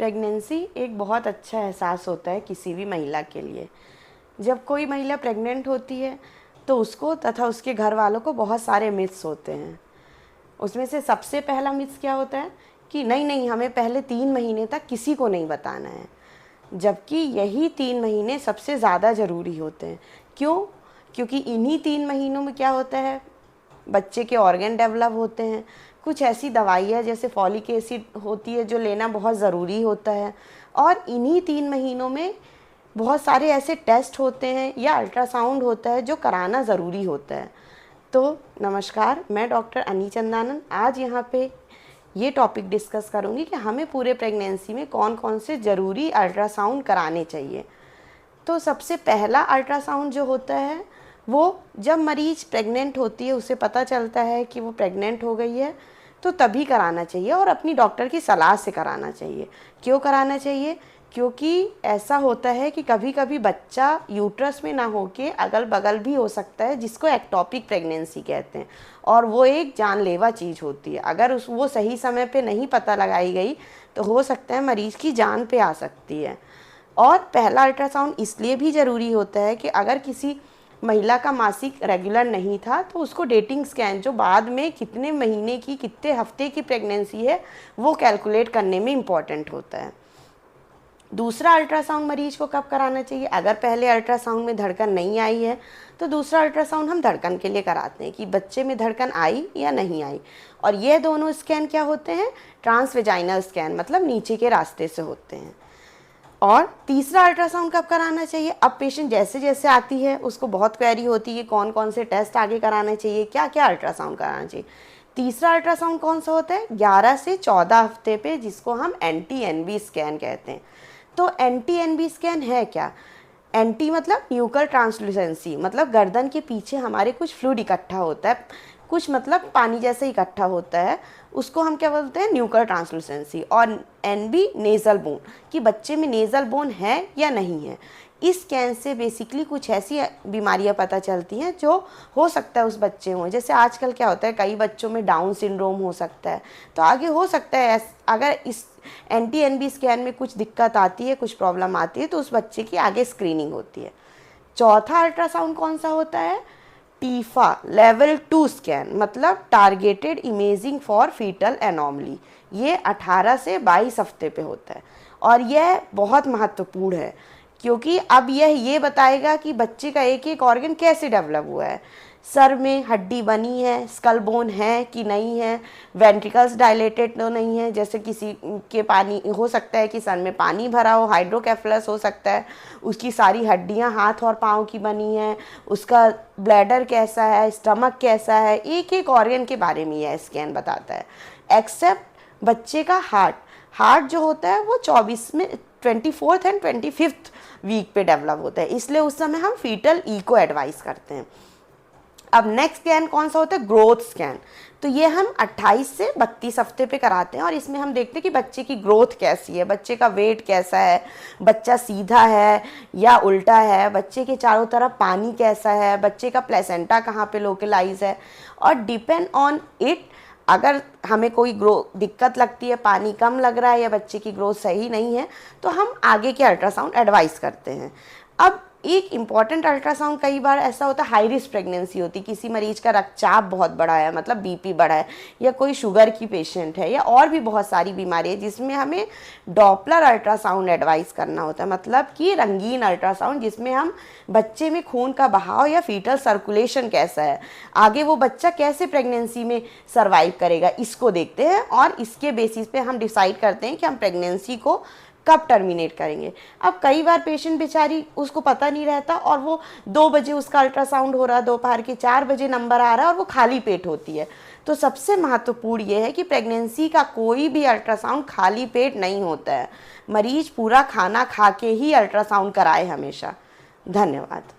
Pregnancy एक बहुत अच्छा एहसास होता है किसी भी महिला के लिए। जब कोई महिला प्रेग्नेंट होती है तो उसको तथा उसके घर वालों को बहुत सारे मिथ्स होते हैं। उसमें से सबसे पहला मिथ्स क्या होता है कि नहीं नहीं, हमें पहले 3 महीने तक किसी को नहीं बताना है, जबकि यही 3 महीने सबसे ज़्यादा ज़रूरी होते हैं। क्यों? क्योंकि इन्हीं 3 महीनों में क्या होता है, बच्चे के ऑर्गन डेवलप होते हैं। कुछ ऐसी दवाइयाँ जैसे फॉलिक एसिड होती है जो लेना बहुत ज़रूरी होता है, और इन्हीं 3 महीनों में बहुत सारे ऐसे टेस्ट होते हैं या अल्ट्रासाउंड होता है जो कराना ज़रूरी होता है। तो नमस्कार, मैं डॉक्टर अनी चंदानन आज यहाँ पे ये टॉपिक डिस्कस करूँगी कि हमें पूरे प्रेगनेंसी में कौन कौन से ज़रूरी अल्ट्रासाउंड कराने चाहिए। तो सबसे पहला अल्ट्रासाउंड जो होता है वो जब मरीज़ प्रेग्नेंट होती है, उसे पता चलता है कि वो प्रेग्नेंट हो गई है, तो तभी कराना चाहिए और अपनी डॉक्टर की सलाह से कराना चाहिए। क्यों कराना चाहिए? क्योंकि ऐसा होता है कि कभी कभी बच्चा यूट्रस में ना होके अगल बगल भी हो सकता है, जिसको एक्टोपिक प्रेगनेंसी कहते हैं, और वो एक जानलेवा चीज़ होती है। अगर वो सही समय पे नहीं पता लगाई गई तो हो सकता है मरीज़ की जान पे आ सकती है। और पहला अल्ट्रासाउंड इसलिए भी ज़रूरी होता है कि अगर किसी महिला का मासिक रेगुलर नहीं था तो उसको डेटिंग स्कैन, जो बाद में कितने महीने की कितने हफ्ते की प्रेगनेंसी है, वो कैलकुलेट करने में इम्पॉर्टेंट होता है। दूसरा अल्ट्रासाउंड मरीज को कब कराना चाहिए? अगर पहले अल्ट्रासाउंड में धड़कन नहीं आई है तो दूसरा अल्ट्रासाउंड हम धड़कन के लिए कराते हैं कि बच्चे में धड़कन आई या नहीं आई। और ये दोनों स्कैन क्या होते हैं? ट्रांसवेजाइनल स्कैन, मतलब नीचे के रास्ते से होते हैं। और तीसरा अल्ट्रासाउंड कब कराना चाहिए? अब पेशेंट जैसे जैसे आती है उसको बहुत क्वेरी होती है कौन कौन से टेस्ट आगे कराने चाहिए, क्या क्या अल्ट्रासाउंड कराना चाहिए। तीसरा अल्ट्रासाउंड कौन सा होता है? 11 से 14 हफ्ते पे, जिसको हम NT-NB स्कैन कहते हैं। तो NT-NB स्कैन है क्या? NT मतलब न्यूकल ट्रांसलूसेंसी, मतलब गर्दन के पीछे हमारे कुछ फ्लूइड इकट्ठा होता है, कुछ मतलब पानी जैसे इकट्ठा होता है, उसको हम क्या बोलते हैं? Nuchal translucency. और NB नेज़ल बोन, कि बच्चे में नेज़ल बोन है या नहीं है। इस स्कैन से बेसिकली कुछ ऐसी बीमारियां पता चलती हैं जो हो सकता है उस बच्चे में। जैसे आजकल क्या होता है, कई बच्चों में डाउन सिंड्रोम हो सकता है, तो आगे हो सकता है अगर इस NT-NB स्कैन में कुछ दिक्कत आती है, कुछ प्रॉब्लम आती है, तो उस बच्चे की आगे स्क्रीनिंग होती है। चौथा अल्ट्रासाउंड कौन सा होता है? टीफा लेवल 2 स्कैन, मतलब targeted imaging for fetal anomaly. ये 18 से 22 हफ्ते पे होता है और यह बहुत महत्वपूर्ण है, क्योंकि अब यह ये बताएगा कि बच्चे का एक एक ऑर्गन कैसे डेवलप हुआ है। सर में हड्डी बनी है, स्कल बोन है कि नहीं है, वेंट्रिकल्स डायलेटेड तो नहीं है, जैसे किसी के पानी हो सकता है कि सर में पानी भरा हो, हाइड्रोकेफलस हो सकता है, उसकी सारी हड्डियां हाथ और पाँव की बनी है, उसका ब्लैडर कैसा है, स्टमक कैसा है, एक एक ऑर्गन के बारे में यह स्कैन बताता है। एक्सेप्ट बच्चे का हार्ट जो होता है वो 24th एंड 25th वीक पे डेवलप होता है, इसलिए उस समय हम फीटल इको एडवाइस करते हैं। अब नेक्स्ट स्कैन कौन सा होता है? Growth scan. तो ये हम 28 से 32 हफ्ते पे कराते हैं और इसमें हम देखते हैं कि बच्चे की ग्रोथ कैसी है, बच्चे का वेट कैसा है, बच्चा सीधा है या उल्टा है, बच्चे के चारों तरफ पानी कैसा है, बच्चे का प्लेसेंटा कहाँ पे लोकलाइज है। और डिपेंड ऑन इट, अगर हमें कोई दिक्कत लगती है, पानी कम लग रहा है या बच्चे की ग्रोथ सही नहीं है, तो हम आगे के अल्ट्रासाउंड एडवाइस करते हैं। अब एक इम्पॉर्टेंट अल्ट्रासाउंड, कई बार ऐसा होता है हाई रिस्क प्रेगनेंसी होती, किसी मरीज का रक्तचाप बहुत बड़ा है, मतलब BP बढ़ा है, या कोई शुगर की पेशेंट है, या और भी बहुत सारी बीमारी है जिसमें हमें डॉपलर अल्ट्रासाउंड एडवाइस करना होता है, मतलब कि रंगीन अल्ट्रासाउंड, जिसमें हम बच्चे में खून का बहाव या फीटल सर्कुलेशन कैसा है, आगे वो बच्चा कैसे प्रेगनेंसी में सर्वाइव करेगा, इसको देखते हैं और इसके बेसिस पे हम डिसाइड करते हैं कि हम प्रेगनेंसी को कब टर्मिनेट करेंगे। अब कई बार पेशेंट बेचारी, उसको पता नहीं रहता और वो 2 बजे उसका अल्ट्रासाउंड हो रहा है, दोपहर के 4 बजे नंबर आ रहा है और वो खाली पेट होती है। तो सबसे महत्वपूर्ण ये है कि प्रेगनेंसी का कोई भी अल्ट्रासाउंड खाली पेट नहीं होता है। मरीज पूरा खाना खा के ही अल्ट्रासाउंड कराए हमेशा। धन्यवाद।